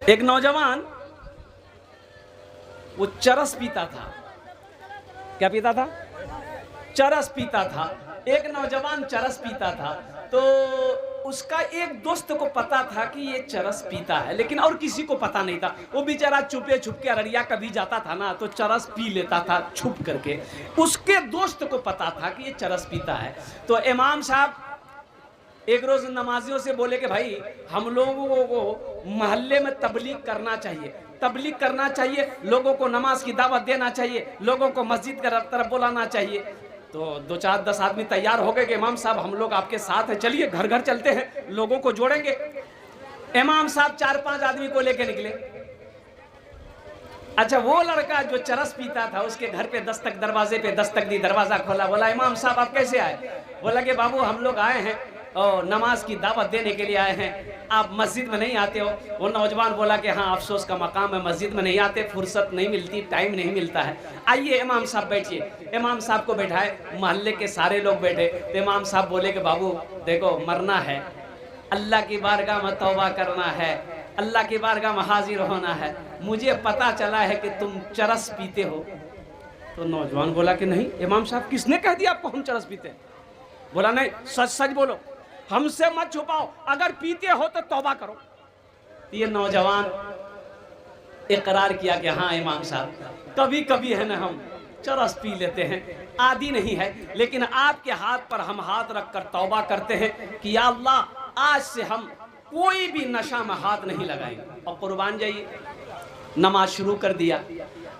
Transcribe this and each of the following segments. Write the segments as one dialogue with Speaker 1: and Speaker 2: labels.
Speaker 1: एक नौजवान वो चरस पीता था। क्या पीता था? चरस पीता था। एक नौजवान चरस पीता था, तो उसका एक दोस्त को पता था कि ये चरस पीता है, लेकिन और किसी को पता नहीं था। वो बेचारा चुपे छुप के अररिया कभी जाता था ना, तो चरस पी लेता था छुप करके। उसके दोस्त को पता था कि ये चरस पीता है। तो इमाम साहब एक रोज नमाजियों से बोले कि भाई हम लोगों को मोहल्ले में तबलीग करना चाहिए, तबलीग करना चाहिए, लोगों को नमाज की दावत देना चाहिए, लोगों को मस्जिद की तरफ बुलाना चाहिए। तो 2-4-10 आदमी तैयार हो गए कि इमाम साहब हम लोग आपके साथ हैं, चलिए घर घर चलते हैं, लोगों को जोड़ेंगे। इमाम साहब 4-5 आदमी को लेके निकले। अच्छा, वो लड़का जो चरस पीता था उसके घर पे दरवाजे पे दस्तक दी, दरवाजा खोला, बोला इमाम साहब आप कैसे आए? बोला कि बाबू हम लोग आए हैं और नमाज की दावत देने के लिए आए हैं, आप मस्जिद में नहीं आते हो। वो नौजवान बोला कि हाँ अफसोस का मकाम है, मस्जिद में नहीं आते, फुर्सत नहीं मिलती, टाइम नहीं मिलता है। आइए इमाम साहब बैठिए। इमाम साहब को बैठाए, मोहल्ले के सारे लोग बैठे। तो इमाम साहब बोले कि बाबू देखो मरना है, अल्लाह की बारगाह में तौबा करना है, अल्लाह की बारगाह में हाजिर होना है। मुझे पता चला है कि तुम चरस पीते हो। तो नौजवान बोला कि नहीं इमाम साहब, किसने कह दिया आपको हम चरस पीते? बोला नहीं, सच सच बोलो, हमसे मत छुपाओ, अगर पीते हो तो तौबा करो। ये नौजवान इकरार किया कि हाँ इमाम साहब कभी कभी है ना हम चरस पी लेते हैं, आदि नहीं है, लेकिन आपके हाथ पर हम हाथ रखकर तौबा करते हैं कि या अल्लाह आज से हम कोई भी नशा में हाथ नहीं लगाएंगे। और कुर्बान जाइए, नमाज शुरू कर दिया।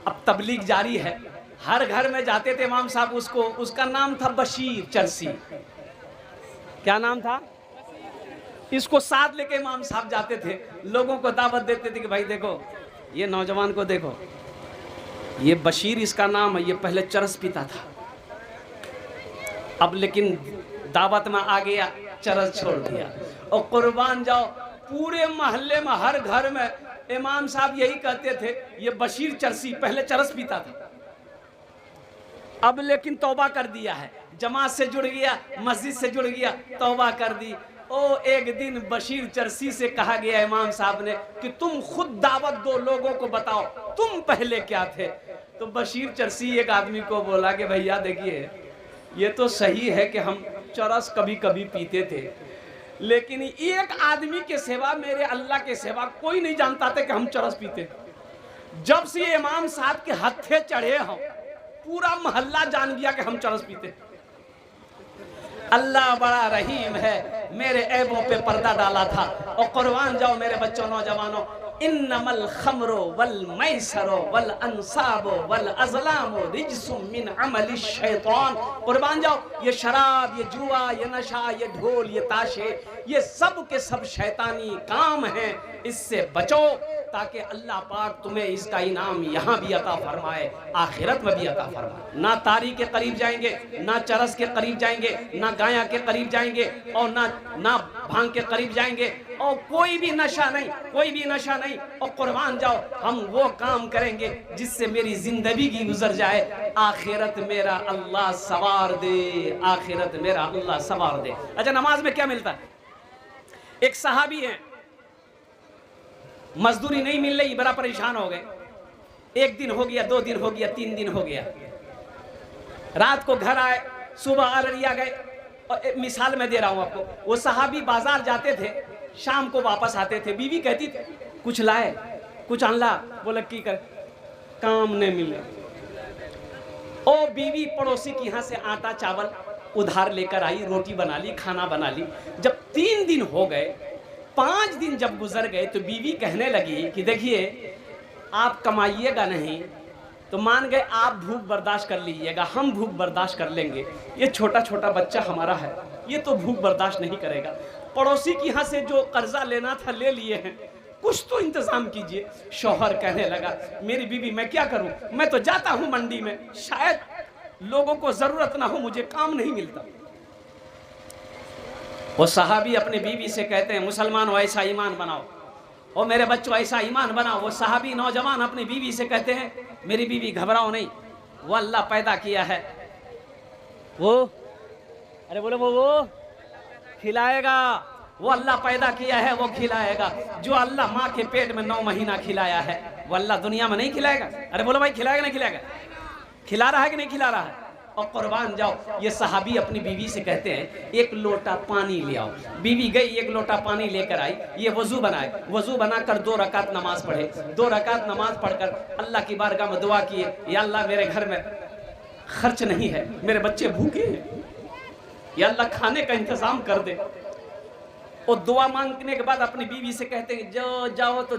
Speaker 1: अब तबलीग जारी है, हर घर में जाते थे इमाम साहब। उसका नाम था बशीर चरसी। क्या नाम था? इसको साथ लेके इमाम साहब जाते थे, लोगों को दावत देते थे कि भाई देखो ये नौजवान को देखो, ये बशीर इसका नाम है, ये पहले चरस पीता था, अब लेकिन दावत में आ गया, चरस छोड़ दिया। और कुर्बान जाओ, पूरे मोहल्ले में हर घर में इमाम साहब यही कहते थे, ये बशीर चरसी पहले चरस पीता था, अब लेकिन तौबा कर दिया है, जमात से जुड़ गया, मस्जिद से जुड़ गया, तौबा कर दी। ओ एक दिन बशीर चरसी से कहा गया इमाम साहब ने कि तुम खुद दावत दो, लोगों को बताओ तुम पहले क्या थे। तो बशीर चरसी एक आदमी को बोला कि भैया देखिए ये तो सही है कि हम चरस कभी कभी पीते थे, लेकिन एक आदमी के सिवा, मेरे अल्लाह के सिवा कोई नहीं जानता था कि हम चरस पीते। जब से ये इमाम साहब के हत्थे चढ़े हम, पूरा मोहल्ला जान गया कि हम चरस पीते। अल्लाह बड़ा रहीम है, मेरे ऐबों पे पर्दा डाला था। और कुर्बान जाओ मेरे बच्चों, नौजवानों, इन्नमल खमरो वल मैसरो वल अंसाबो वल अज़लामो रिज्सुम मिन अमलि शैतान। कुर्बान जाओ, ये शराब, ये जुआ, ये नशा, ये ढोल, ये ताशे, ये सब के सब शैतानी काम हैं, इससे बचो ताकि अल्लाह पाक तुम्हें इसका इनाम यहाँ भी अता फरमाए, आखिरत में भी अता फरमाए। ना तारी के करीब जाएंगे, ना चरस के करीब जाएंगे, ना गाया के करीब जाएंगे, और ना भांग के करीब जाएंगे, और कोई भी नशा नहीं, कोई भी नशा नहीं। और कुर्बान जाओ, हम वो काम करेंगे जिससे मेरी जिंदगी की गुजर जाए, आखिरत मेरा अल्लाह सवार दे, आखिरत मेरा अल्लाह सवार दे। अच्छा, नमाज में क्या मिलता है? एक सहाबी है, मजदूरी नहीं मिल रही, बड़ा परेशान हो गए। 1 दिन हो गया, 2 दिन हो गया, 3 दिन हो गया, रात को घर आए, सुबह अररिया गए। और मिसाल मैं दे रहा हूं आपको, वो सहाबी बाजार जाते थे, शाम को वापस आते थे, बीवी कहती थी कुछ लाए, कुछ अनला, बोला की कर, काम नहीं मिले। ओ बीवी पड़ोसी के यहाँ से आटा चावल उधार लेकर आई, रोटी बना ली, खाना बना ली। जब 3 दिन हो गए, 5 दिन जब गुजर गए, तो बीवी कहने लगी कि देखिए आप कमाइएगा नहीं तो मान गए आप भूख बर्दाश्त कर लीजिएगा, हम भूख बर्दाश्त कर लेंगे, ये छोटा छोटा बच्चा हमारा है, ये तो भूख बर्दाश्त नहीं करेगा। पड़ोसी के यहाँ से जो कर्जा लेना था ले लिए हैं, कुछ तो इंतजाम कीजिए। शौहर कहने लगा मेरी बीवी मैं क्या करूं, मैं तो जाता हूं मंडी में, शायद लोगों को जरूरत ना हो, मुझे काम नहीं मिलता। वो सहाबी अपने बीवी से कहते हैं मुसलमान हो ऐसा ईमान बनाओ, और मेरे बच्चों ऐसा ईमान बनाओ। वो सहाबी नौजवान अपनी बीवी से कहते हैं मेरी बीवी घबराओ नहीं, वो अल्लाह पैदा किया है, वो अरे बोलो वो खिलाएगा, वो अल्लाह पैदा किया है वो खिलाएगा। जो अल्लाह माँ के पेट में 9 महीना खिलाया है वो अल्लाह दुनिया में नहीं खिलाएगा? अरे बोलो भाई, खिलाएगा नहीं खिलाएगा? खिला रहा है कि नहीं खिला रहा है? और कुर्बान जाओ, ये सहाबी अपनी बीवी से कहते हैं 1 लोटा पानी ले आओ। बीवी गई, 1 लोटा पानी लेकर आई, ये वजू बनाए, वजू बनाकर 2 रकात नमाज पढ़े। 2 रकात नमाज पढ़कर अल्लाह की बारगाह में दुआ किए, या अल्लाह मेरे घर में खर्च नहीं है, मेरे बच्चे भूखे हैं, या अल्लाह खाने का इंतजाम कर दे। और दुआ मांगने के बाद अपनी बीवी से कहते हैं जो जाओ तो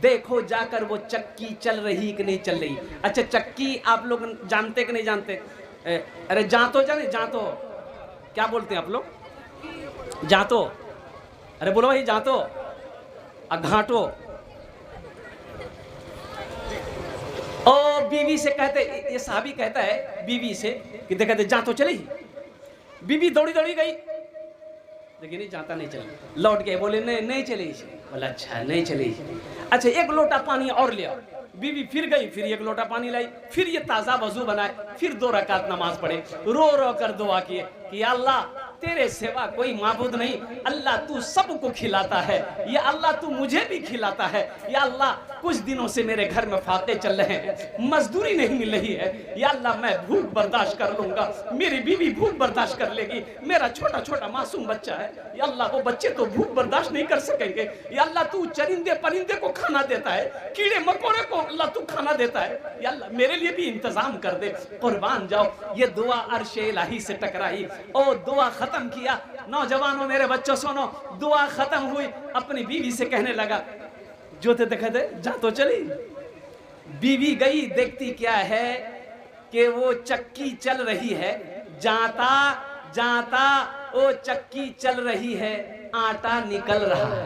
Speaker 1: देखो जाकर वो चक्की चल रही कि नहीं चल रही। अच्छा, चक्की आप लोग जानते कि नहीं जानते? अरे जातो जाने, जातो क्या बोलते हैं आप लोग? जातो। अरे बोलो भाई, जातो घाटो। ओ बीवी से कहते, ये साहबी कहता है बीवी से कि देखते जातो चली। बीवी दौड़ी दौड़ी गई, लेकिन नहीं जाता नहीं चली। लौट के बोले नहीं चली। बोला अच्छा नहीं चली। अच्छा 1 लोटा पानी और ले आओ। बीवी फिर गई, फिर 1 लोटा पानी लाई, फिर ये ताज़ा वजू बनाए, फिर 2 रकात नमाज पढ़े, रो रो कर दुआ किए कि अल्लाह तेरे सिवा कोई माबूद नहीं, अल्लाह तू सबको खिलाता है, या अल्लाह तू मुझे भी खिलाता है, या अल्लाह कुछ दिनों से मेरे घर में फाके चल रहे हैं, मजदूरी नहीं मिल रही है, या अल्लाह मैं भूख बर्दाश्त कर लूंगा, मेरी बीवी भूख बर्दाश्त कर लेगी, मेरा छोटा छोटा मासूम बच्चा है, या अल्लाह वो बच्चे तो भूख बर्दाश्त नहीं कर सकेंगे, या अल्लाह तू चरिंदे परिंदे को खाना देता है, कीड़े मकोड़े को अल्लाह तू खाना देता है, या अल्लाह मेरे लिए भी इंतजाम कर दे। कुर्बान जाओ, ये दुआ अर्शे इलाही से टकराई और दुआ खत्म किया। नौजवानों मेरे बच्चों सुनो, दुआ खत्म हुई, अपनी बीवी से कहने लगा जो थे देखा थे जा तो चली। बीवी गई, देखती क्या है कि वो चक्की चल रही है, जाता जाता वो चक्की चल रही है, आटा निकल रहा है।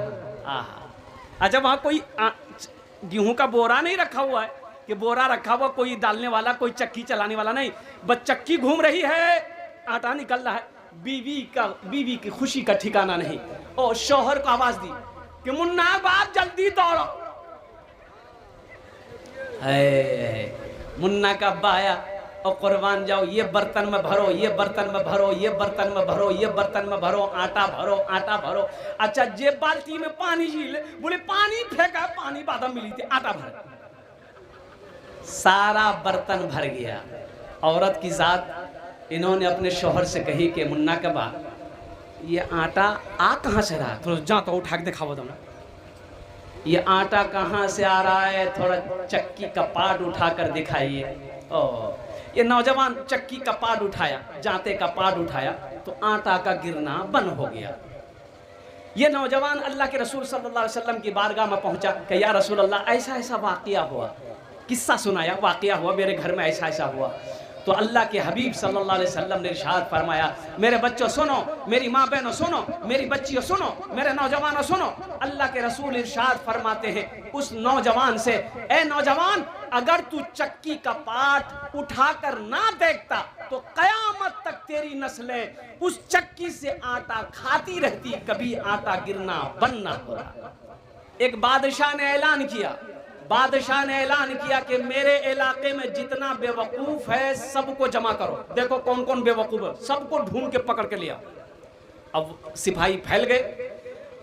Speaker 1: अच्छा, वहां कोई गेहूं का बोरा नहीं रखा हुआ है कि बोरा रखा हुआ कोई डालने वाला, कोई चक्की चलाने वाला नहीं, बस चक्की घूम रही है, आटा निकल रहा है। बीवी की खुशी का ठिकाना नहीं। और शौहर को आवाज दी कि मुन्ना बाप जल्दी दौड़ो। मुन्ना का बाया और कुर्बान जाओ, ये बर्तन में भरो, ये बर्तन में भरो, ये बर्तन में भरो, ये बर्तन में भरो, आटा भरो, आटा भरो। अच्छा, जे बाल्टी में पानी झील, बोले पानी फेंका, पानी बादाम मिली थी, आटा भर, सारा बर्तन भर गया। औरत की जात इन्होंने अपने शौहर से कही कि मुन्ना का बा, ये आटा आ कहाँ से रहा? थोड़ा जा तो उठा के दिखाओ तुम, ये आटा कहाँ से आ रहा है, थोड़ा चक्की का पार्ट उठा कर दिखाइए। ओ, ये नौजवान चक्की का पार्ट उठाया, जाते का पार्ट उठाया तो आटा का गिरना बंद हो गया। ये नौजवान अल्लाह के रसूल सल्लल्लाहु अलैहि वसल्लम की बारगाह में पहुंचा कि या रसूल अल्लाह, ऐसा ऐसा वाकया हुआ, किस्सा सुनाया, वाकया हुआ मेरे घर में, ऐसा ऐसा हुआ। तो अल्लाह के हबीब सल्लल्लाहु अलैहि वसल्लम ने इरशाद फरमाया, मेरे बच्चों सुनो, मेरी माँ बहनों सुनो, मेरी बच्चियों सुनो, मेरे नौजवानों सुनो। अल्लाह के रसूल इरशाद फरमाते हैं उस नौजवान से, ए नौजवान, अगर तू चक्की का पाट उठाकर ना देखता तो कयामत तक तेरी नस्लें उस चक्की से आटा खाती रहती, कभी आटा गिरना बंद ना होता। एक बादशाह ने ऐलान किया, बादशाह ने ऐलान किया कि मेरे इलाके में जितना बेवकूफ है सबको जमा करो, देखो कौन कौन बेवकूफ है, सबको ढूंढ के पकड़ के लिया। अब सिपाही फैल गए,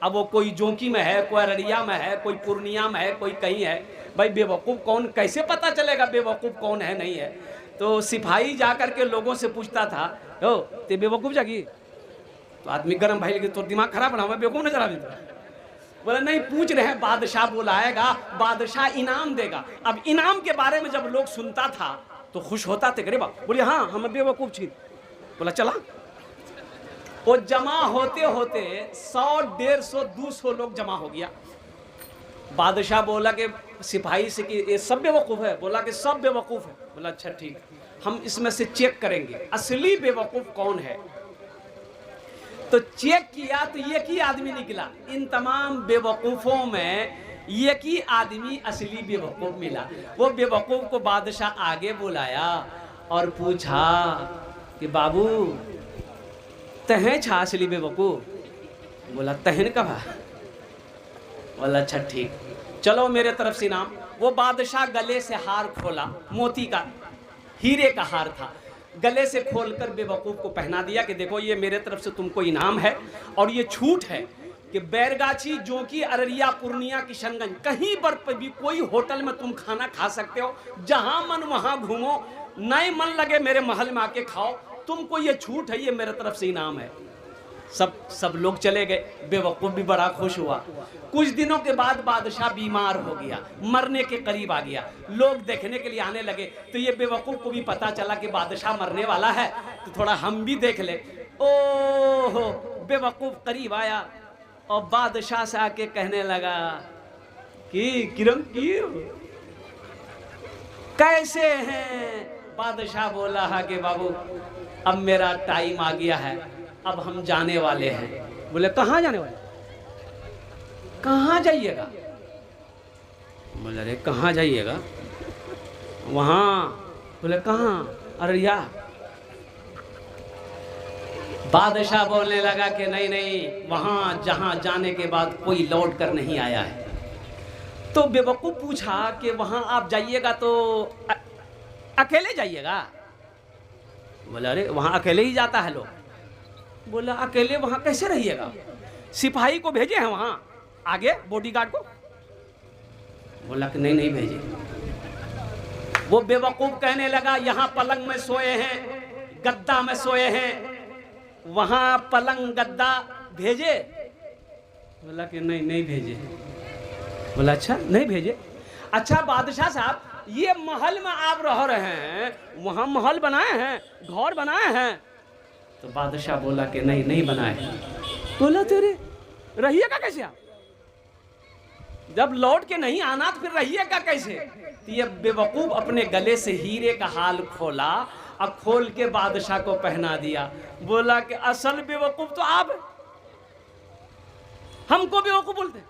Speaker 1: अब वो कोई जोंकी में है, कोई अररिया में है, कोई पूर्णिया में है, कोई कहीं है। भाई बेवकूफ कौन, कैसे पता चलेगा बेवकूफ कौन है नहीं है? तो सिपाही जाकर के लोगों से पूछता था, हो ते बेवकूफ जागी? तो आदमी गर्म भाई लगे, तो दिमाग खराब ना, मैं बेवकूफ नजर आ रहा। बोला नहीं, पूछ रहे हैं, बादशाह बुलाएगा, बादशाह इनाम देगा। अब इनाम के बारे में जब लोग सुनता था तो खुश होता थे, गरीबा बोले हाँ हम बेवकूफ छी। बोला चला। वो जमा होते होते 100, 150, 200 लोग जमा हो गया। बादशाह बोला कि सिपाही से कि ये सब बेवकूफ है? बोला कि सब बेवकूफ है। बोला अच्छा ठीक, हम इसमें से चेक करेंगे असली बेवकूफ कौन है। तो चेक किया तो एक ही आदमी निकला, इन तमाम बेवकूफ़ों में एक ही आदमी असली बेवकूफ़ मिला। वो बेवकूफ़ को बादशाह आगे बुलाया और पूछा कि बाबू तहें छा असली बेवकूफ़? बोला तहन कब है? बोला अच्छा ठीक, चलो मेरे तरफ से इनाम। वो बादशाह गले से हार खोला, मोती का, हीरे का हार था। गले से खोलकर बेवकूफ़ को पहना दिया कि देखो ये मेरे तरफ से तुमको इनाम है और ये छूट है कि बैरगाछी, जोंकी, अररिया, पूर्णिया, किशनगंज कहीं पर भी कोई होटल में तुम खाना खा सकते हो, जहां मन वहां घूमो, नहीं मन लगे मेरे महल में आके खाओ, तुमको ये छूट है, ये मेरे तरफ से इनाम है। सब लोग चले गए। बेवकूफ़ भी बड़ा खुश हुआ। कुछ दिनों के बाद बादशाह बीमार हो गया, मरने के करीब आ गया। लोग देखने के लिए आने लगे, तो ये बेवकूफ़ को भी पता चला कि बादशाह मरने वाला है, तो थोड़ा हम भी देख ले। ओहो, बेवकूफ़ करीब आया और बादशाह से आके कहने लगा कि किरमकीर कैसे हैं? बादशाह बोला है कि बाबू अब मेरा टाइम आ गया है, अब हम जाने वाले हैं। बोले कहाँ जाने वाले? कहाँ जाइएगा? बोले अरे कहाँ जाइएगा? वहाँ। बोले कहाँ? अररिया। बादशाह बोलने लगा कि नहीं नहीं, वहाँ जहाँ जाने के बाद कोई लौट कर नहीं आया है। तो बेवकूफ़ पूछा कि वहाँ आप जाइएगा तो अकेले जाइएगा? बोला अरे वहाँ अकेले ही जाता है लोग। बोला अकेले वहाँ कैसे रहिएगा? सिपाही को भेजे हैं वहाँ आगे, बॉडीगार्ड को? बोला कि नहीं नहीं भेजे। वो बेवकूफ़ कहने लगा यहाँ पलंग में सोए हैं, गद्दा में सोए हैं, वहाँ पलंग गद्दा भेजे? बोला कि नहीं नहीं भेजे। बोला अच्छा नहीं भेजे। अच्छा बादशाह साहब, ये महल में आप रह रहे हैं, वहाँ महल बनाए हैं, घर बनाए हैं? तो बादशाह बोला कि नहीं नहीं बनाए। बोला तेरे रहिएगा कैसे आप? जब लौट के नहीं आना तो फिर रहिएगा कैसे? तो ये बेवकूफ़ अपने गले से हीरे का हाल खोला, अब खोल के बादशाह को पहना दिया। बोला कि असल बेवकूफ़ तो आप, हमको बेवकूफ़ बोलते,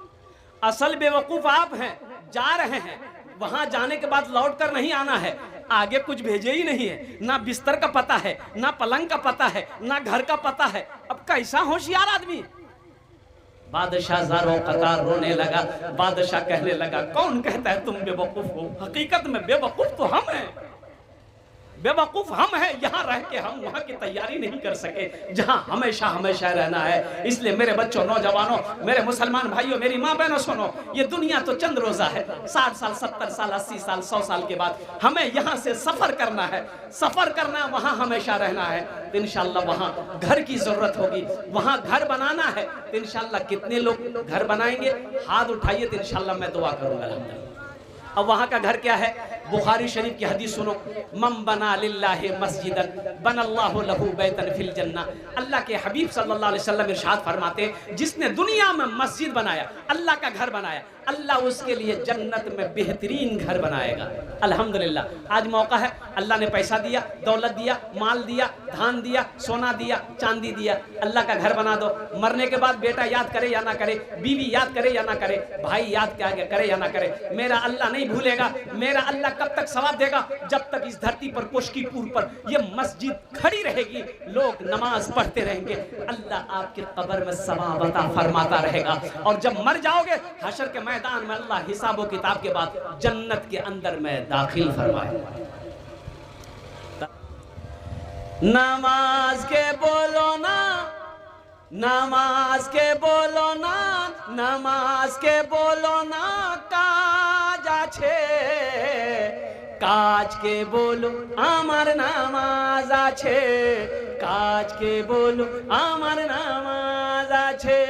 Speaker 1: असल बेवकूफ़ आप हैं। जा रहे हैं, वहां जाने के बाद लौट कर नहीं आना है, आगे कुछ भेजे ही नहीं है, ना बिस्तर का पता है, ना पलंग का पता है, ना घर का पता है। अब कैसा होशियार आदमी। बादशाह ज़ारो कतार रोने लगा। बादशाह कहने लगा कौन कहता है तुम बेवकूफ़ हो? हकीकत में बेवकूफ़ तो हम हैं, बेवकूफ़ हम हैं। यहाँ रह के हम वहाँ की तैयारी नहीं कर सके जहाँ हमेशा हमेशा रहना है। इसलिए मेरे बच्चों, नौजवानों, मेरे मुसलमान भाइयों, मेरी माँ बहनों, सुनो, ये दुनिया तो चंद रोज़ा है। 60 साल, 70 साल, 80 साल, 100 साल के बाद हमें यहाँ से सफ़र करना है, सफ़र करना है, वहाँ हमेशा रहना है। तो इंशाअल्लाह वहाँ घर की ज़रूरत होगी, वहाँ घर बनाना है। तो इंशाअल्लाह कितने लोग घर बनाएंगे? हाथ उठाइए तो इंशाअल्लाह मैं दुआ करूँगा। अल्हम्दुलिल्लाह। अब वहाँ का घर क्या है? बुखारी शरीफ की हदीस सुनो, मम बना लिल्लाहि मस्जिदन बनल्लाहु लहू बैतन फिल जन्ना। अल्लाह के हबीब सल्लल्लाहु अलैहि वसल्लम इरशाद फरमाते, जिसने दुनिया में मस्जिद बनाया, अल्लाह का घर बनाया, अल्लाह उसके लिए जन्नत में बेहतरीन घर बनाएगा। अल्हम्दुलिल्लाह आज मौका है, अल्लाह ने पैसा दिया, दौलत दिया, माल दिया, धान दिया, सोना दिया, चांदी दिया, अल्लाह का घर बना दो। मरने के बाद बेटा याद करे या ना करे, बीवी याद करे या ना करे, भाई याद करे या ना करे, मेरा अल्लाह नहीं भूलेगा। मेरा अल्लाह कब तक सवाब देगा? जब तक इस धरती पर, कोशकीपुर पर ये मस्जिद खड़ी रहेगी, लोग नमाज पढ़ते रहेंगे, अल्लाह आपकी कब्र में सवाब अता फरमाता रहेगा। और जब मर जाओगे हशर के मैदान में अल्लाह हिसाब किताब के बाद जन्नत के अंदर में दाखिल फरमाएगा। नमाज के बोलो ना, नमाज के बोलो ना, नमाज के बोलो ना, काज आछे, काज के बोलो आमार नामाज आछे, काज के बोलो आमार नामाज आछे।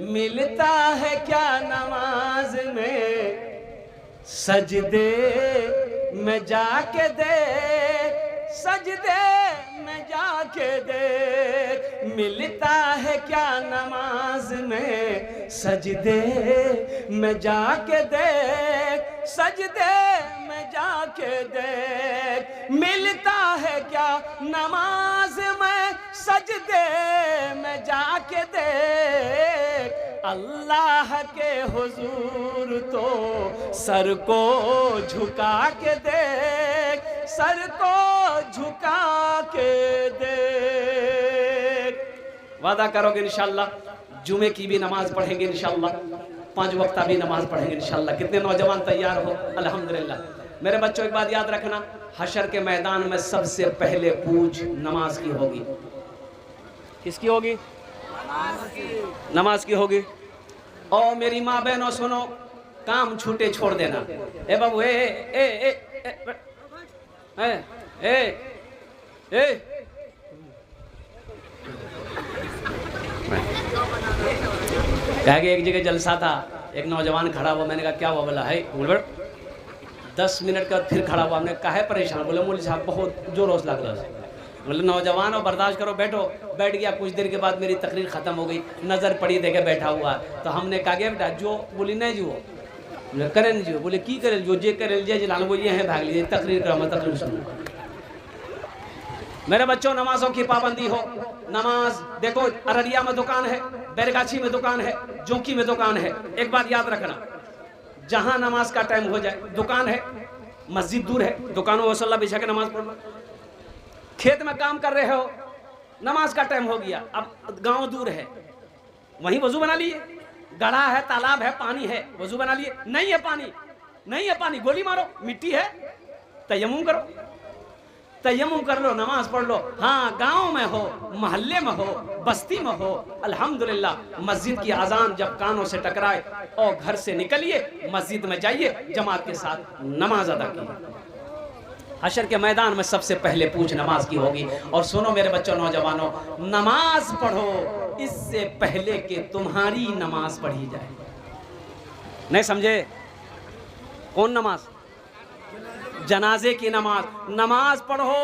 Speaker 1: मिलता है क्या नमाज में सजदे में जाके दे, सजदे में जाके दे। मिलता है क्या नमाज में सजदे में जाके दे, सजदे में जाके दे। मिलता है क्या नमाज में सजदे में जाके दे। अल्लाह के हुजूर तो सर को झुका के देख, सर को झुका के देख। वादा करोगे इंशाअल्लाह जुमे की भी नमाज पढ़ेंगे इंशाअल्लाह, 5 वक्ता भी नमाज पढ़ेंगे इंशाअल्लाह। कितने नौजवान तैयार हो? अल्हम्दुलिल्लाह। मेरे बच्चों एक बात याद रखना, हशर के मैदान में सबसे पहले पूछ नमाज की होगी। किसकी होगी? नमाज की होगी। और मेरी माँ बहनों सुनो, काम छूटे छोड़ देना। ए बाबू ए ए ए ए ए ए कहा कि एक जगह जलसा था, एक नौजवान खड़ा हुआ, मैंने कहा क्या हुआ? बोला है 10 मिनट का फिर खड़ा हुआ, हमने कहा है परेशान? बोले मौलवी साहब बहुत जोरों लग रहा है। बोले नौजवान हो बर्दाश्त करो, बैठो। बैठ गया, कुछ देर के बाद मेरी तकरीर ख़त्म हो गई, नज़र पड़ी देखे बैठा हुआ। तो हमने कहा गया बेटा जो? बोली नहीं जो। बोले करें जो। बोले की करे जो? जे करे जे जलान बोलिए हैं भाग लीजिए, तकरीर का मैं तकरीर सुनो। मेरे बच्चों नमाजों की पाबंदी हो। नमाज देखो, अररिया में दुकान है, बैरगाछी में दुकान है, जोंकी में दुकान है। एक बात याद रखना, जहां नमाज का टाइम हो जाए, दुकान है, मस्जिद दूर है, दुकानों वसल्ला बिछा के नमाज पढ़ लो। खेत में काम कर रहे हो, नमाज का टाइम हो गया, अब गांव दूर है, वहीं वजू बना लिए। गढ़ा है, तालाब है, पानी है, वजू बना लिए। नहीं है पानी, नहीं है पानी, गोली मारो, मिट्टी है, तयम्मुम करो, तयम्मुम कर लो, नमाज पढ़ लो। हाँ, गांव में हो, मोहल्ले में हो, बस्ती में हो, अल्हम्दुलिल्लाह मस्जिद की अजान जब कानों से टकराए और घर से निकलिए, मस्जिद में जाइए, जमात के साथ नमाज अदा कीजिए। हशर के मैदान में सबसे पहले पूछ नमाज की होगी। और सुनो मेरे बच्चों, नौजवानों, नमाज पढ़ो इससे पहले कि तुम्हारी नमाज पढ़ी जाए। नहीं समझे? कौन नमाज? जनाजे की नमाज। नमाज पढ़ो,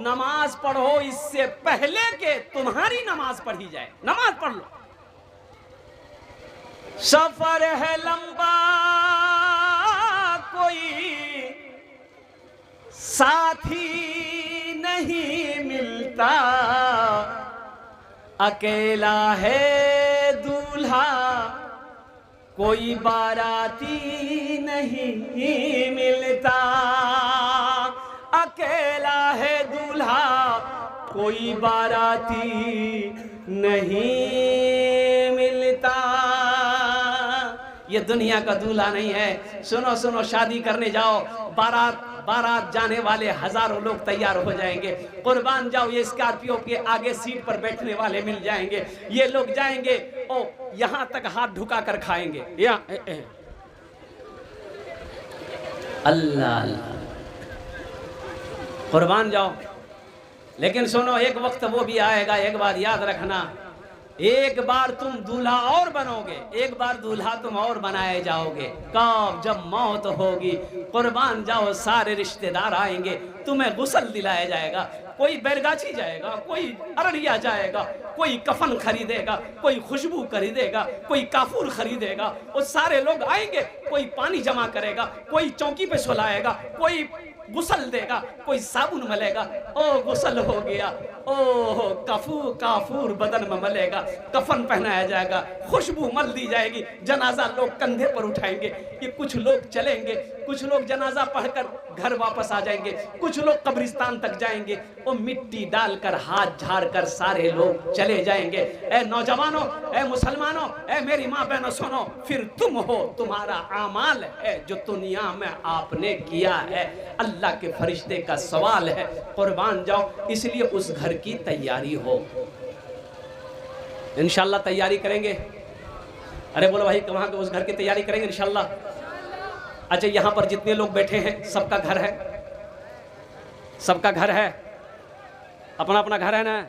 Speaker 1: नमाज पढ़ो इससे पहले कि तुम्हारी नमाज पढ़ी जाए। नमाज पढ़ लो। सफर है लंबा, कोई साथी नहीं मिलता, अकेला है दूल्हा, कोई बाराती नहीं मिलता। अकेला है दूल्हा, कोई बाराती नहीं मिलता। ये दुनिया का दूल्हा नहीं है। सुनो सुनो, शादी करने जाओ, बारात जाने वाले हजारों लोग तैयार हो जाएंगे। कुर्बान जाओ, ये स्कॉर्पियो के आगे सीट पर बैठने वाले मिल जाएंगे। ये लोग जाएंगे और यहां तक हाथ ढुका कर खाएंगे। अल्लाह अल्लाह, कुर्बान जाओ। लेकिन सुनो, एक वक्त वो भी आएगा, एक बार याद रखना, एक बार तुम दूल्हा और बनोगे, एक बार दूल्हा तुम और बनाए जाओगे। कब? जब मौत होगी। कुर्बान जाओ, सारे रिश्तेदार आएंगे, तुम्हें गुस्ल दिलाया जाएगा। कोई बैरगाछी जाएगा, कोई अररिया जाएगा, कोई कफन खरीदेगा, कोई खुशबू खरीदेगा, कोई काफूर खरीदेगा। वो सारे लोग आएंगे, कोई पानी जमा करेगा, कोई चौकी पे सुलाएगा, कोई गुस्ल देगा, कोई साबुन मलेगा। ओ गुस्ल हो गया, ओह काफूर बदन में मलेगा, कफन पहनाया जाएगा, खुशबू मल दी जाएगी, जनाजा लोग कंधे पर उठाएंगे। ये कुछ लोग चलेंगे, कुछ लोग जनाजा पढ़कर घर वापस आ जाएंगे, कुछ लोग कब्रिस्तान तक जाएंगे। वो मिट्टी डालकर हाथ झाड़कर सारे लोग चले जाएंगे। ए नौजवानों, ए मुसलमानों, ए मेरी माँ बहनों सुनो, फिर तुम हो, तुम्हारा आमाल है जो दुनिया में आपने किया है। अल्लाह के फरिश्ते का सवाल है, कुर्बान जाओ। इसलिए उस घर की तैयारी हो। इंशाल्लाह तैयारी करेंगे। अरे बोलो भाई, कहाँ के उस घर की तैयारी करेंगे इंशाल्लाह। अच्छा, यहाँ पर जितने लोग बैठे हैं सबका घर है? सबका घर है, अपना अपना घर है ना?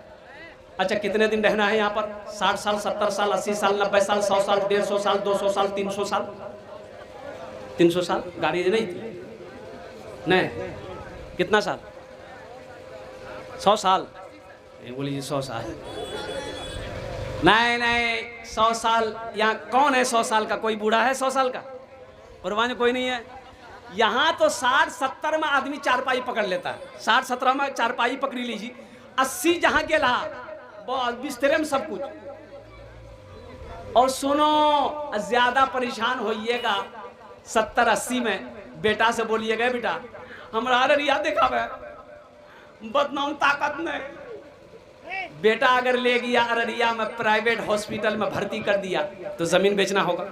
Speaker 1: अच्छा, कितने दिन रहना है यहाँ पर? 60 साल, 70 साल, 80 साल, 90 साल, 100 साल, 150 साल, 200 साल, 300 साल? 300 साल गाड़ी नहीं थी? नहीं, कितना साल? 100 साल? बोलिए 100 साल। नहीं नहीं, 100 साल। यहाँ कौन है 100 साल का? कोई बूढ़ा है 100 साल का? कुर्बानी कोई नहीं है। यहाँ तो 60-70 में आदमी चारपाई पकड़ लेता है। 60-70 में चारपाई पकड़ी लीजिए, 80 जहाँ के रहा बिस्तरे में सब कुछ। और सुनो, ज्यादा परेशान होइएगा 70-80 में, बेटा से बोलिएगा बेटा हमारा अररिया देखा बदनाम ताकत नहीं। बेटा अगर ले गया अररिया में प्राइवेट हॉस्पिटल में भर्ती कर दिया तो जमीन बेचना होगा।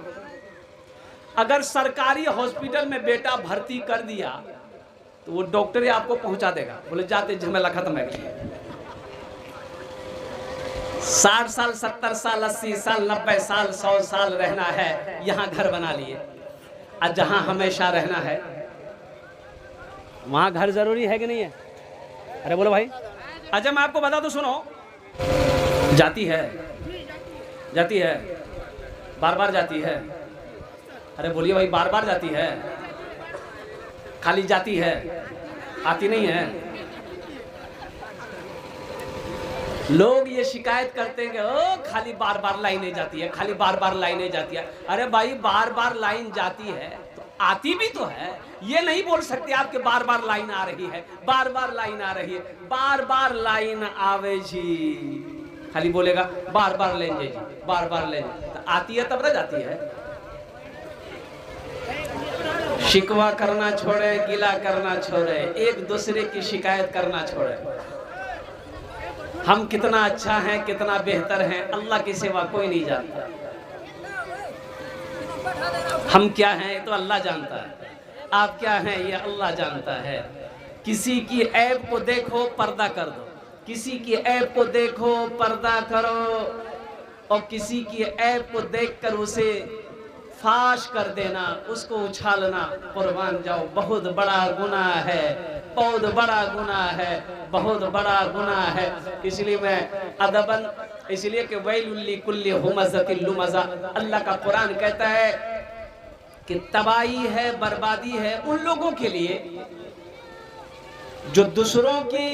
Speaker 1: अगर सरकारी हॉस्पिटल में बेटा भर्ती कर दिया तो वो डॉक्टर ही आपको पहुंचा देगा, बोले जाते झमेला खत्म है। 60 साल 70 साल 80 साल 90 साल 100 साल रहना है, यहाँ घर बना लिए। और जहाँ हमेशा रहना है वहाँ घर जरूरी है कि नहीं है? अरे बोलो भाई। अच्छा मैं आपको बता दूं, सुनो, जाती है बार बार जाती है। अरे बोलिए भाई, बार बार जाती है? खाली जाती है, आती नहीं है। लोग ये शिकायत करते हैं कि ओ खाली बार बार लाइनें जाती है, खाली बार बार लाइनें जाती है। अरे भाई बार बार लाइन जाती है तो आती भी तो है। ये नहीं बोल सकते आपके बार बार लाइन आ रही है, बार बार लाइन आ रही है। बार बार लाइन आवे जी, खाली बोलेगा बार बार लेंगे जी, बार बार लेंगे, तो आती है तब ना जाती है। शिकवा करना छोड़े, गिला करना छोड़े, एक दूसरे की शिकायत करना छोड़े। हम कितना अच्छा हैं, कितना बेहतर हैं, अल्लाह की सिवा कोई नहीं जानता। हम क्या हैं ये तो अल्लाह जानता है, आप क्या हैं ये अल्लाह जानता है। किसी की ऐब को देखो पर्दा कर दो, किसी की ऐब को देखो पर्दा करो, और किसी की ऐब को देखकर उसे फाश कर देना, उसको उछालना, कुर्बान जाओ, बहुत बड़ा गुनाह है, बहुत बड़ा गुनाह है, बहुत बड़ा गुनाह है। इसलिए मैं अदबन, इसलिए कि वैलुल लिकुल्लि हुमज़तिन लुमज़ा, अल्लाह का कुरान कहता है कि तबाही है, बर्बादी है उन लोगों के लिए जो दूसरों की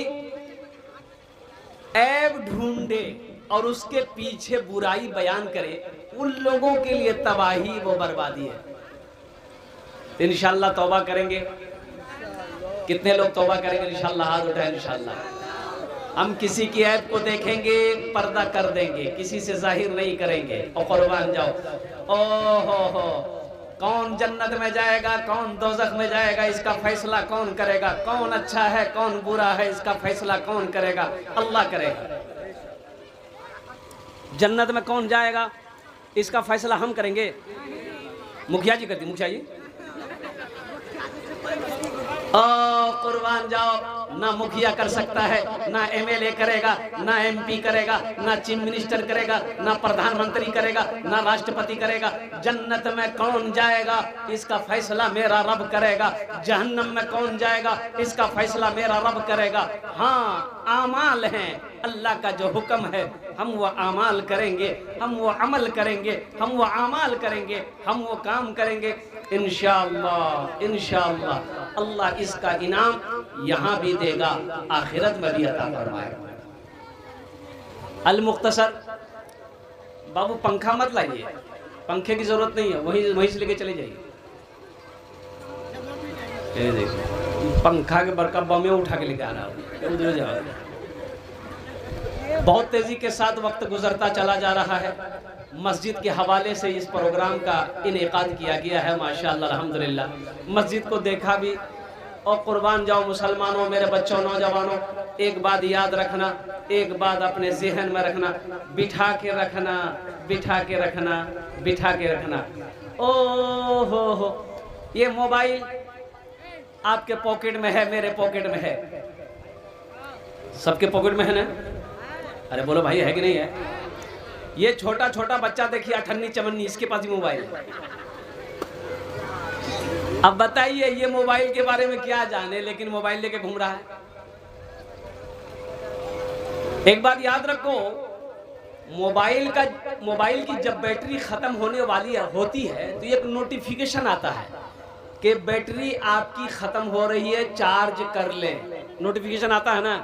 Speaker 1: ऐब ढूंढे और उसके पीछे बुराई बयान करे। उन लोगों के लिए तबाही वो बर्बादी है। तो इंशाअल्लाह तौबा करेंगे। कितने लोग तौबा करेंगे? इंशाअल्लाह हाथ उठाएं। इंशाअल्लाह हम किसी की ऐब को देखेंगे, पर्दा कर देंगे, किसी से जाहिर नहीं करेंगे। और कुर्बान जाओ, ओहो कौन जन्नत में जाएगा, कौन दोज़ख में जाएगा, इसका फैसला कौन करेगा? कौन अच्छा है, कौन बुरा है, इसका फैसला कौन करेगा? अल्लाह करेगा। जन्नत में कौन जाएगा इसका फैसला हम करेंगे? मुखिया जी करती, मुखिया जी। कुर्बान जाओ, ना मुखिया कर सकता है, ना एमएलए करेगा, ना एमपी करेगा, ना चीफ मिनिस्टर करेगा, ना प्रधानमंत्री करेगा, ना राष्ट्रपति करेगा। जन्नत में कौन जाएगा इसका फैसला मेरा रब करेगा। जहन्नम में कौन जाएगा इसका फैसला मेरा रब करेगा। हाँ, आमाल हैं, अल्लाह का जो हुक्म है हम वो आमाल करेंगे, हम वो अमल करेंगे, हम वो आमाल करेंगे, हम वो काम करेंगे। इंशाअल्लाह इंशाअल्लाह अल्लाह इसका इनाम यहाँ भी देगा, आखिरत में भी अता फरमाएगा। अल मुख्तसर, बाबू पंखा मत लाइए, पंखे की जरूरत नहीं है, वहीं से लेके चले जाइए। ये देखिए पंखा के बरका बमे उठा के लेके आ रहा हूँ, उधर जाओ। बहुत तेजी के साथ वक्त गुजरता चला जा रहा है। मस्जिद के हवाले से इस प्रोग्राम का इनेकाद किया गया है, माशाअल्लाह अल्हम्दुलिल्लाह। मस्जिद को देखा भी। और कुर्बान जाओ मुसलमानों, मेरे बच्चों, नौजवानों, एक बात याद रखना, एक बात अपने जहन में रखना, बिठा के रखना, बिठा के रखना, बिठा के रखना। ओ हो, ये मोबाइल आपके पॉकेट में है, मेरे पॉकेट में है, सबके पॉकेट में है ना? अरे बोलो भाई, है कि नहीं है? ये छोटा छोटा बच्चा देखिए, 98 चवन्नी, इसके पास ही मोबाइल है। अब बताइए ये मोबाइल के बारे में क्या जाने, लेकिन मोबाइल लेके घूम रहा है। एक बात याद रखो, मोबाइल की जब बैटरी खत्म होने वाली होती है तो एक नोटिफिकेशन आता है कि बैटरी आपकी खत्म हो रही है, चार्ज कर ले। नोटिफिकेशन आता है ना?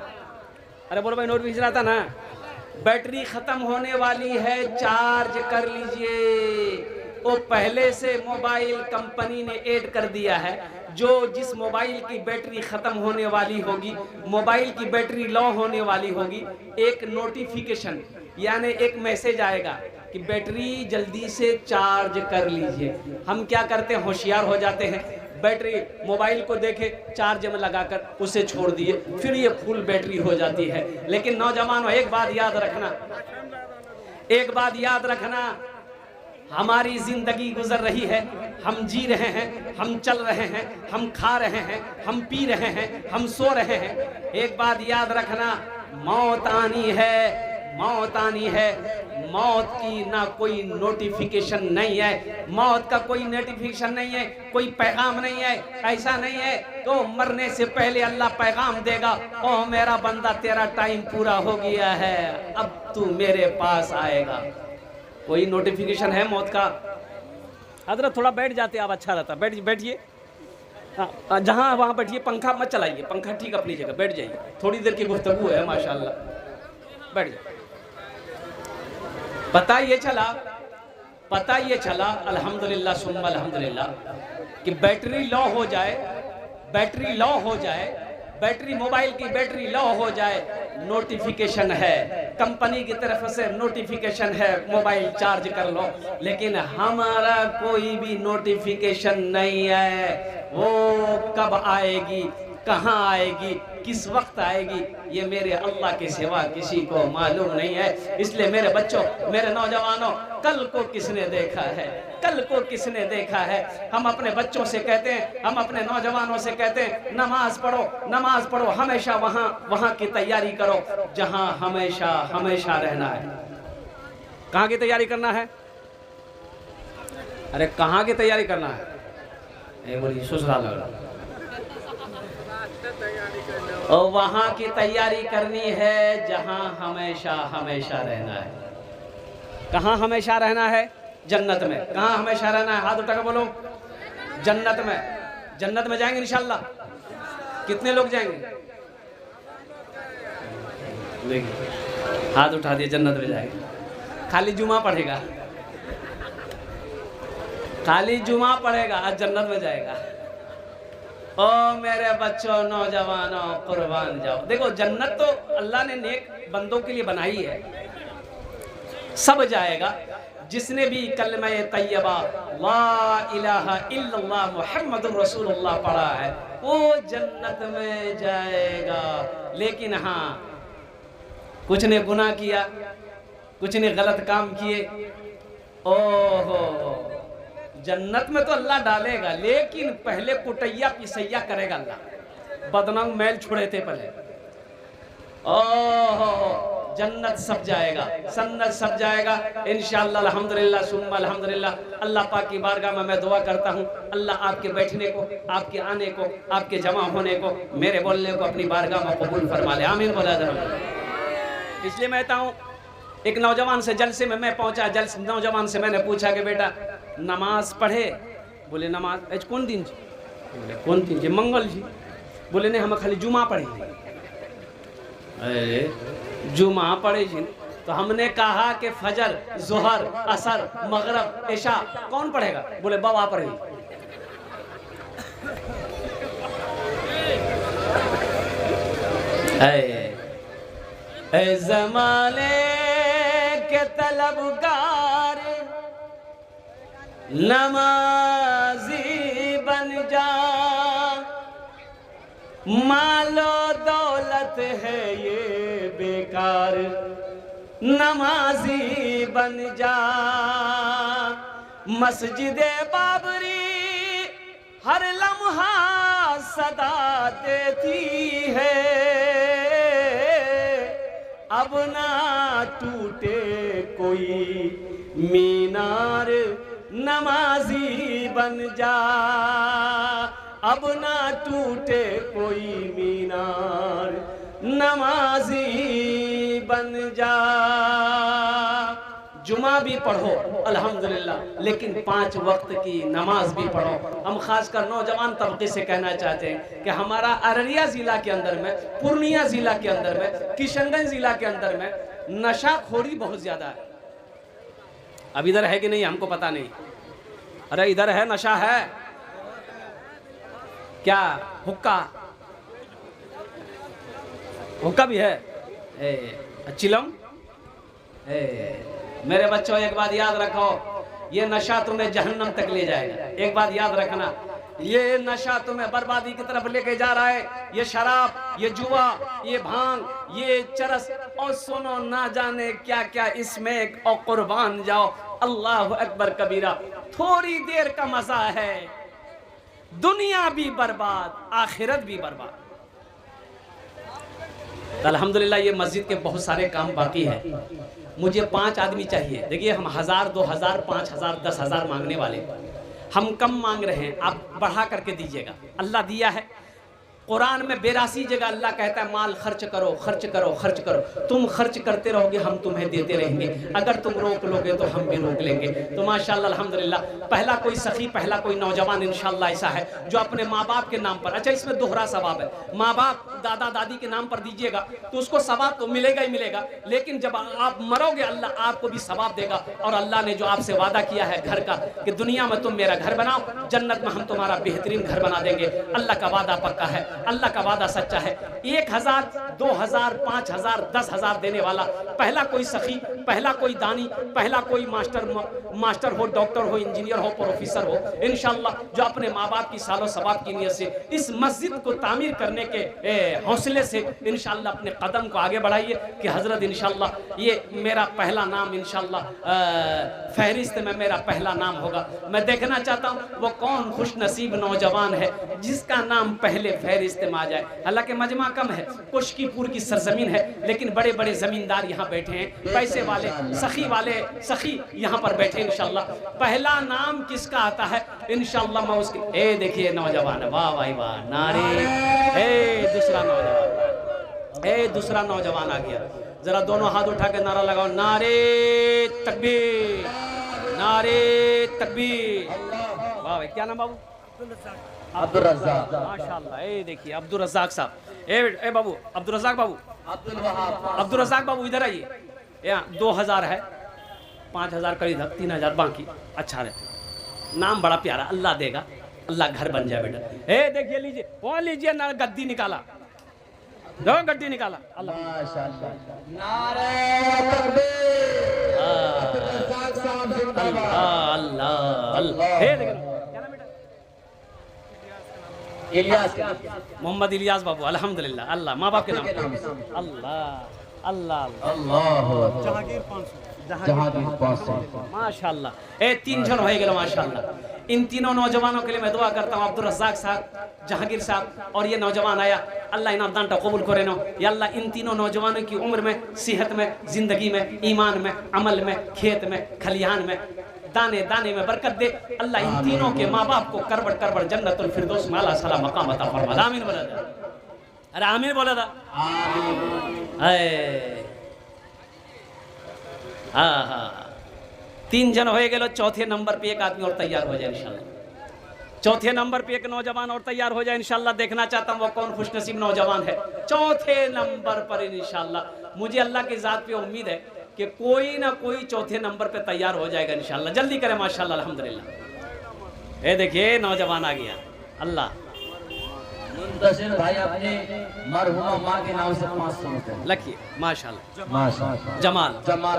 Speaker 1: अरे बोलो भाई, नोटिफिकेशन आता ना, बैटरी खत्म होने वाली है, चार्ज कर लीजिए। वो पहले से मोबाइल कंपनी ने ऐड कर दिया है, जो जिस मोबाइल की बैटरी खत्म होने वाली होगी, मोबाइल की बैटरी लो होने वाली होगी, एक नोटिफिकेशन यानी एक मैसेज आएगा कि बैटरी जल्दी से चार्ज कर लीजिए। हम क्या करते हैं, होशियार हो जाते हैं, बैटरी मोबाइल को देखे चार्ज में लगाकर उसे छोड़ दिए, फिर ये फुल बैटरी हो जाती है। लेकिन नौजवानों, एक बात याद रखना, एक बात याद रखना, हमारी जिंदगी गुजर रही है, हम जी रहे हैं, हम चल रहे हैं, हम खा रहे हैं, हम पी रहे हैं, हम सो रहे हैं। एक बात याद रखना, मौत आनी है, मौत आनी है। मौत की ना कोई नोटिफिकेशन नहीं है, मौत का कोई नोटिफिकेशन नहीं है, कोई पैगाम नहीं है। ऐसा नहीं है तो मरने से पहले अल्लाह पैगाम देगा, ओ मेरा बंदा तेरा टाइम पूरा हो गया है, अब तू मेरे पास आएगा। कोई नोटिफिकेशन है मौत का? हजरत थोड़ा बैठ जाते आप, अच्छा रहता। बैठिए, जहाँ वहाँ बैठिए, पंखा मत चलाइए, पंखा ठीक अपनी जगह, बैठ जाइए। थोड़ी देर की गुफ्तगू है माशाल्लाह, बैठ जाइए। पता ये चला अल्हम्दुलिल्लाह सुम्मा अल्हम्दुलिल्लाह कि बैटरी लो हो जाए, बैटरी मोबाइल की बैटरी लो हो जाए, नोटिफिकेशन है कंपनी की तरफ से, नोटिफिकेशन है मोबाइल चार्ज कर लो। लेकिन हमारा कोई भी नोटिफिकेशन नहीं है। वो कब आएगी, कहाँ आएगी, किस वक्त आएगी, ये मेरे अल्लाह के सिवा किसी को मालूम नहीं है। इसलिए मेरे बच्चों, मेरे नौजवानों, कल को किसने देखा है, कल को किसने देखा है। हम अपने बच्चों से कहते हैं, हम अपने नौजवानों से कहते हैं, नमाज पढ़ो, हमेशा वहाँ की तैयारी करो जहाँ हमेशा रहना है। कहाँ की तैयारी करना है? अरे कहाँ की तैयारी करना है? बोलिए ससुराल वाला। और वहाँ की तैयारी करनी है जहाँ हमेशा रहना है। कहाँ हमेशा रहना है? जन्नत में। कहाँ हमेशा रहना है? हाथ उठा के बोलो। जन्नत में जाएंगे इंशाल्लाह। कितने लोग जाएंगे? देखिए हाथ उठा दिए, जन्नत में जाएंगे। खाली जुमा पढ़ेगा, आज जन्नत में जाएगा। ओ मेरे बच्चों, नौजवानों, कुर्बान जाओ। देखो जन्नत तो अल्लाह ने नेक बंदों के लिए बनाई है, सब जाएगा। जिसने भी कलमा तैयबा ला इलाहा इल्लल्लाह मुहम्मदुर रसूलुल्लाह पढ़ा है, वो जन्नत में जाएगा। लेकिन हाँ, कुछ ने गुनाह किया, कुछ ने गलत काम किए, ओहो, जन्नत में तो अल्लाह डालेगा, लेकिन पहले कुटैया पिसैया करेगा अल्लाह। बदनाम मैल छुड़े थे पहले। ओहो, जन्नत सब जाएगा, सन्नत सब जाएगा इंशाअल्लाह। अल्हम्दुलिल्लाह सुम्मा अल्हम्दुलिल्लाह। अल्लाह पाक की बारगाह में मैं दुआ करता हूँ, अल्लाह आपके बैठने को, आपके आने को, आपके जमा होने को, मेरे बोलने को अपनी बारगाह में कबूल फरमा ले। आमीन बोला जरा। इसलिए मैं कहता हूँ, एक नौजवान से जलसे में मैं पहुंचा, नौजवान से मैंने पूछा कि बेटा नमाज पढ़े? बोले नमाज आज कौन दिन? बोले कौन दिन जी? मंगल जी। बोले नहीं, हम खाली जुमा पढ़े। अरे जुमा पढ़े जी? तो हमने कहा कि फजर, जोहर, असर, मगरब, इशा कौन पढ़ेगा? बोले बाबा पढ़े। ऐ ज़माने के तलबगार नमाजी बन जा, मालो दौलत है ये बेकार, नमाजी बन जा। मस्जिदे बाबरी हर लम्हा सदा देती है, अब ना टूटे कोई मीनार, नमाजी बन जा। अब ना टूटे कोई मीनार, नमाजी बन जा। जुमा भी पढ़ो अल्हम्दुलिल्लाह, लेकिन 5 वक्त की नमाज भी पढ़ो। हम खासकर नौजवान तबके से कहना चाहते हैं कि हमारा अररिया ज़िला के अंदर में, पूर्णिया ज़िला के अंदर में, किशनगंज ज़िला के अंदर में नशाखोरी बहुत ज़्यादा है। अब इधर है कि नहीं हमको पता नहीं। अरे इधर है, नशा है क्या? हुक्का भी है, चिलम। मेरे बच्चों एक बात याद रखो, ये नशा तुम्हें जहन्नम तक ले जाएगा। एक बात याद रखना, ये नशा तुम्हें बर्बादी की तरफ लेके जा रहा है। ये शराब, ये जुआ, ये भांग, ये चरस, और सुनो ना जाने क्या क्या इसमें, और कुर्बान जाओ। अल्लाह अकबर कबीरा। थोड़ी देर का मजा है, दुनिया भी बर्बाद, आखिरत भी बर्बाद। अल्हम्दुलिल्लाह ये मस्जिद के बहुत सारे काम बाकी है। मुझे 5 आदमी चाहिए। देखिए हम 1000, 2000, 5000, 10,000 मांगने वाले, हम कम मांग रहे हैं, आप बढ़ा करके दीजिएगा। अल्लाह दिया है, कुरान में 82 जगह अल्लाह कहता है माल खर्च करो, खर्च करो, खर्च करो। तुम खर्च करते रहोगे, हम तुम्हें देते रहेंगे। अगर तुम रोक लोगे तो हम भी रोक लेंगे। तो माशाअल्लाह अल्हम्दुलिल्लाह, पहला कोई सखी, पहला कोई नौजवान इंशाअल्लाह ऐसा है जो अपने माँ बाप के नाम पर, अच्छा इसमें दोहरा सवाब है, माँ बाप दादा दादी के नाम पर दीजिएगा तो उसको सवाब तो मिलेगा ही मिलेगा, लेकिन जब आप मरोगे अल्लाह आपको भी सवाब देगा। और अल्लाह ने जो आपसे वादा किया है घर का कि दुनिया में तुम मेरा घर बनाओ, जन्नत में हम तुम्हारा बेहतरीन घर बना देंगे, अल्लाह का वादा पक्का है, अल्लाह का वादा सच्चा है। 1000, 2000, 5000, 10,000 देने वाला पहला कोई सखी, पहला कोई दानी, पहला कोई मास्टर हो, डॉक्टर हो, इंजीनियर हो, प्रोफेसर हो, इंशाअल्लाह जो अपने माँ बाप की सालों सवाब की नियत से इस मस्जिद को तामीर करने के हौसले से इंशाअल्लाह अपने कदम को आगे बढ़ाइए कि हजरत इंशाअल्लाह ये मेरा पहला नाम इंशाअल्लाह फहरिस्त में मेरा पहला नाम होगा। मैं देखना चाहता हूँ वो कौन खुश नसीब नौजवान है जिसका नाम पहले फहरिस्त में आ जाए। हालांकि मजमा कम है, कुश्कीपुर की सरजमीन है, लेकिन बड़े बड़े जमींदार यहाँ बैठे हैं, पैसे वाले सखी यहाँ पर बैठे। इंशाअल्लाह पहला नाम किसका आता है इंशाअल्लाह मैं उसके, ए देखिए नौजवान, वाह भाई वाह, नारे, ए दूसरा नौजवान, ए दूसरा नौजवान आ गया। जरा दोनों हाथ उठा के नारा लगाओ, नारे तकबीर, नारे तकबीर। वाह भाई, क्या नाम बाबू?
Speaker 2: अब्दुल रज़्ज़ाक।
Speaker 1: माशाअल्लाह, ए देखिए अब्दुल रज़्ज़ाक साहब, ए बाबू, अब्दुल रज़्ज़ाक बाबू, अब्दुल रज़्ज़ाक बाबू इधर आइए। यहाँ 2000 है, 5000 करीब, 3000 बाकी। अच्छा रहे, नाम बड़ा प्यारा, अल्लाह देगा, अल्लाह घर बन जाए बेटा। ए देखिए, लीजिए वो लीजिए ना, गद्दी निकाला, दो गद्दी निकाला, अल्लाह
Speaker 2: माशाअल्लाह, नारे तकबीर,
Speaker 1: अल्लाह अल्लाह। ए देखिए क्या नाम बेटा?
Speaker 2: इलियास,
Speaker 1: मोहम्मद इलियास बाबू, अल्हम्दुलिल्लाह, अल्लाह माँ बाप के नाम, अल्लाह अल्लाह
Speaker 2: अल्लाह,
Speaker 1: जहांगीर
Speaker 2: 500
Speaker 1: माशाअल्लाह। ए 3 जन हो गए माशाअल्लाह। इन तीनों नौजवानों के लिए मैं दुआ करता हूँ, अब्दुल रज़्ज़ाक साहब, जहांगीर साहब और ये नौजवान आया, अल्लाह इनाम दान कबूल करे नो या अल्लाह। इन तीनों नौजवानों की उम्र में, सेहत में, जिंदगी में, ईमान में, अमल में, खेत में, खलिहान में, दाने दाने में बरकत दे अल्लाह। इन तीनों के माँ बाप को करबड़ करबड़ जन्नतुल फिरदौस में आला सलाम मकाम अता फरमा। आमीन बोला था, अरे आमीन बोला था। हाँ हाँ, 3 जन हो गए। चौथे नंबर पे एक आदमी और तैयार हो जाए इंशाल्लाह। चौथे नंबर पे एक नौजवान और तैयार हो जाए इंशाल्लाह। देखना चाहता हूँ वो कौन खुशनसीब नौजवान है चौथे नंबर पर इंशाल्लाह। मुझे अल्लाह की ज़ात पे उम्मीद है कि कोई ना कोई चौथे नंबर पे तैयार हो जाएगा इंशाल्लाह। जल्दी करें माशाल्लाह, अल्हम्दुलिल्लाह। ये देखिए नौजवान आ गया, अल्लाह।
Speaker 2: मुंतशिर भाई अपने मरहुमा माँ के नाम से 500 रुपए
Speaker 1: लखिए माशाल्लाह।
Speaker 2: माशाल्लाह,
Speaker 1: जमाल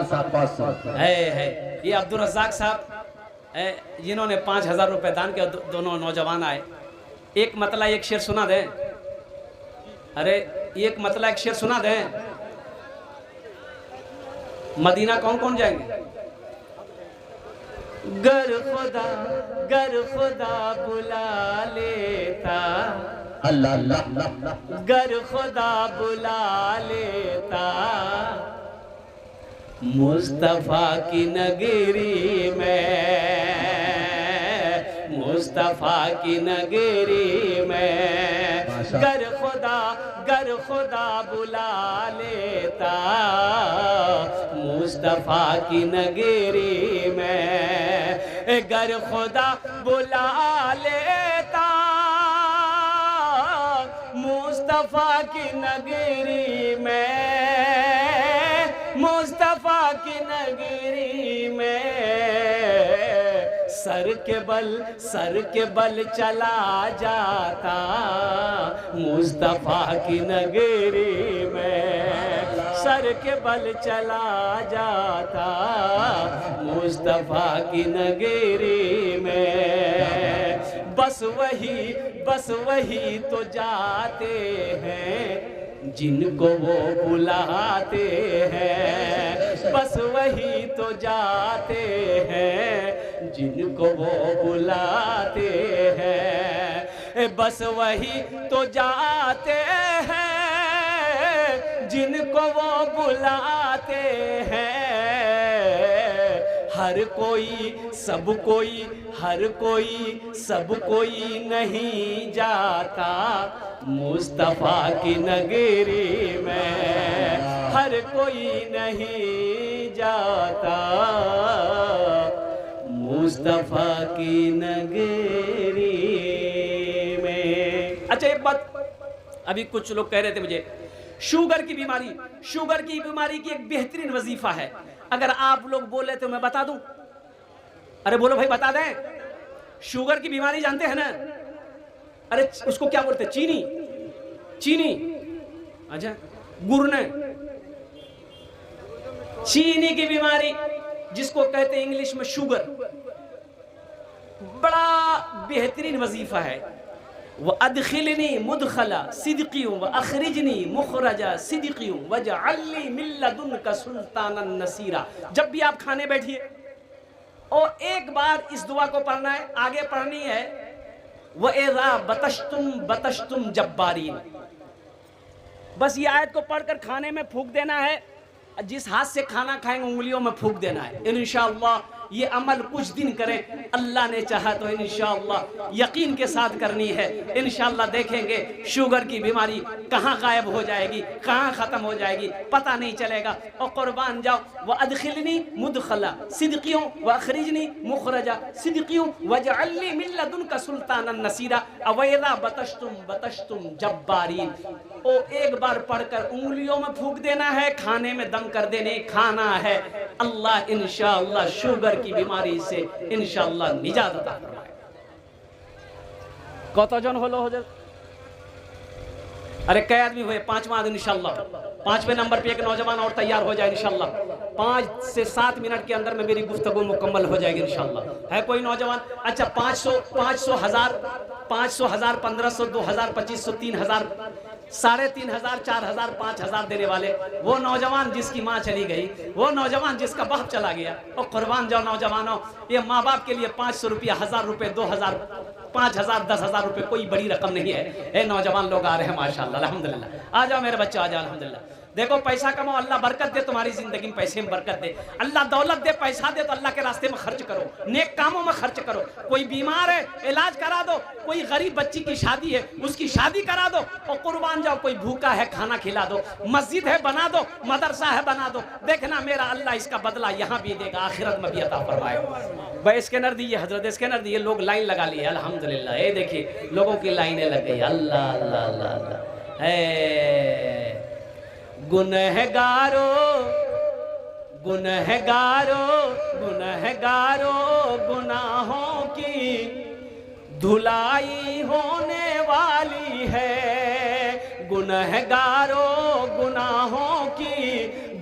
Speaker 2: साहब 500
Speaker 1: है। ये अब्दुल रज़्ज़ाक साहब जिन्होंने 5000 रुपए दान किया। दोनों नौजवान आए। एक मतला एक शेर सुना दें, अरे एक मतला एक शेर सुना दें। मदीना कौन कौन जाएंगे? गर खुदा बुला लेता,
Speaker 2: अल्लाह अल्लाह,
Speaker 1: गर खुदा बुला लेता मुस्तफा की नगरी में, मुस्तफा की नगरी में। गर खुदा बुला लेता मुस्तफा की नगरी में। गर खुदा बुला लेता मुस्तफा की नगरी में, मुस्तफा की नगरी में। सर के बल चला जाता मुस्तफा की नगरी में। सर के बल चला जाता मुस्तफा की नगरी में। बस वही तो जाते हैं जिनको वो बुलाते हैं, बस वही तो जाते हैं, जिनको वो बुलाते हैं, बस वही तो जाते हैं, जिनको वो बुलाते हैं। हर कोई सब कोई, हर कोई सब कोई नहीं जाता मुस्तफा की नगरी में, हर कोई नहीं जाता मुस्तफा की नगरी में। अच्छा एक बात, अभी कुछ लोग कह रहे थे मुझे शुगर की बीमारी, शुगर की बीमारी की एक बेहतरीन वजीफा है, अगर आप लोग बोले तो मैं बता दूं। अरे बोलो भाई बता दें। शुगर की बीमारी जानते हैं ना? अरे उसको क्या बोलते हैं? चीनी, चीनी, अच्छा गुर्ने, चीनी की बीमारी जिसको कहते हैं इंग्लिश में शुगर, बड़ा बेहतरीन वजीफा है। वह अदखिलनी मुदखला सिद्कियों व अखरिजनी मुखरजा सिद्कियों वजअलनी मिन लदुनका सुल्तानन नसीरा। जब भी आप खाने बैठिए और एक बार इस दुआ को पढ़ना है, आगे पढ़नी है, वइज़ा बतश्तुम बतश्तुम जब्बारीन। बस ये आयत को पढ़कर खाने में फूंक देना है, जिस हाथ से खाना खाएंगे उंगलियों में फूंक देना है। इंशाअल्लाह ये अमल कुछ दिन करें, अल्लाह ने चाहा तो इंशाअल्लाह यकीन के साथ करनी है। इंशाअल्लाह देखेंगे शुगर की बीमारी कहाँ गायब हो जाएगी, कहाँ ख़त्म हो जाएगी, पता नहीं चलेगा। और कुर्बान जाओ, व अदखिलनी मुदखला सिद्कियों व अखरिजनी मुखरजा सिद्कियों वजअलनी मिन लदुनका सुल्तानन नसीरा अवैदा बतश्तुम बतश्तुम जब्बारीन। ओ एक बार पढ़कर उंगलियों में फूंक देना है, खाने में दम कर देने, खाना है। अल्लाह इंशाअल्लाह शुगर की बीमारी से इंशाअल्लाह निजात अता फरमाए। কতজন হলো হুজুর? अरे कई आदमी हुए? 5वां आदमी इंशाअल्लाह। 5वें नंबर पे एक नौजवान और तैयार हो जाए इंशाअल्लाह। 5 से 7 मिनट के अंदर में मेरी गुफ्तगू मुकम्मल हो जाएगी इंशाअल्लाह। है कोई नौजवान? अच्छा 500, 1000, 1500, 2000, 2500, 3000, 3500, 4000, 5000 देने वाले, वो नौजवान जिसकी माँ चली गई, वो नौजवान जिसका बाप चला गया। और कुर्बान जाओ नौजवानों, ये माँ बाप के लिए 500 रुपया, 1000 रुपये, 2000, 5000, 10,000 रुपये कोई बड़ी रकम नहीं है। ये नौजवान लोग आ रहे हैं माशाल्लाह, अल्हम्दुलिल्लाह। आ जाओ मेरे बच्चे, आ जाओ अल्हम्दुलिल्लाह। देखो पैसा कमाओ, अल्लाह बरकत दे तुम्हारी जिंदगी में, पैसे में बरकत दे, अल्लाह दौलत दे, पैसा दे तो अल्लाह के रास्ते में खर्च करो, नेक कामों में खर्च करो। कोई बीमार है इलाज करा दो, कोई गरीब बच्ची की शादी है उसकी शादी करा दो। और कुर्बान जाओ, कोई भूखा है खाना खिला दो, मस्जिद है बना दो, मदरसा है बना दो। देखना मेरा अल्लाह इसका बदला यहाँ भी देगा, आखिरत में भी अता फरमाएगा। भाई स्कैनर दिए हजरत, स्कैनर दिए, लोग लाइन लगा लिए अल्हम्दुलिल्लाह। ये देखिए लोगों की लाइनें लग गई। अल्लाह अल्लाह अल्लाह अल्लाह है। गुनहगारो गुनहगारो गुनहगारो गुनाहों की धुलाई होने वाली है। गुनहगारो गुनाहों की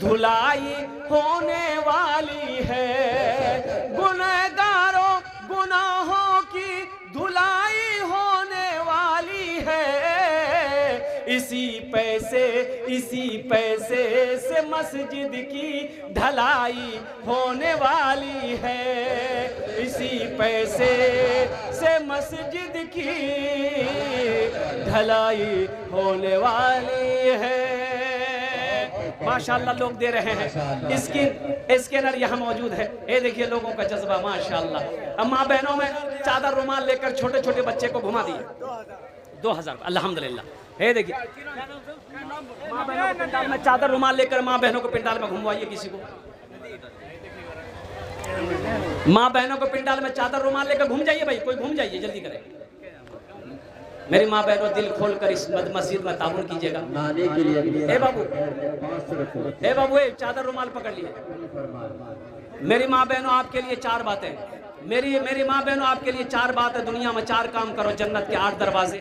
Speaker 1: धुलाई होने वाली है। गुनहगारो गुनाहों की धुलाई होने वाली है। इसी पैसे से मस्जिद की ढलाई होने वाली है। इसी पैसे से मस्जिद की ढलाई होने वाली है। माशाल्लाह लोग दे रहे हैं। स्कैनर यहाँ मौजूद है। ये देखिए लोगों का जज्बा माशाल्लाह। अब माँ बहनों में चादर रुमाल लेकर छोटे छोटे बच्चे को घुमा दिए 2000 अल्हम्दुलिल्लाह। ये देखिए माँ बहनों को पिंडाल में चादर रुमाल लेकर माँ बहनों को पिंडाल में घुमवाइए। किसी को माँ बहनों को पिंडाल में चादर रुमाल लेकर घूम जाइए। भाई कोई घूम जाइए, जल्दी करें। मेरी माँ बहनों दिल खोल कर इस मस्जिद में ताउन कीजिएगा। ए बाबू, ए बाबू, ए चादर रुमाल पकड़ लिए। मेरी माँ बहनों आपके लिए 4 बातें, मेरी माँ बहनों आपके लिए 4 बातें। दुनिया में 4 काम करो, जन्नत के 8 दरवाजे।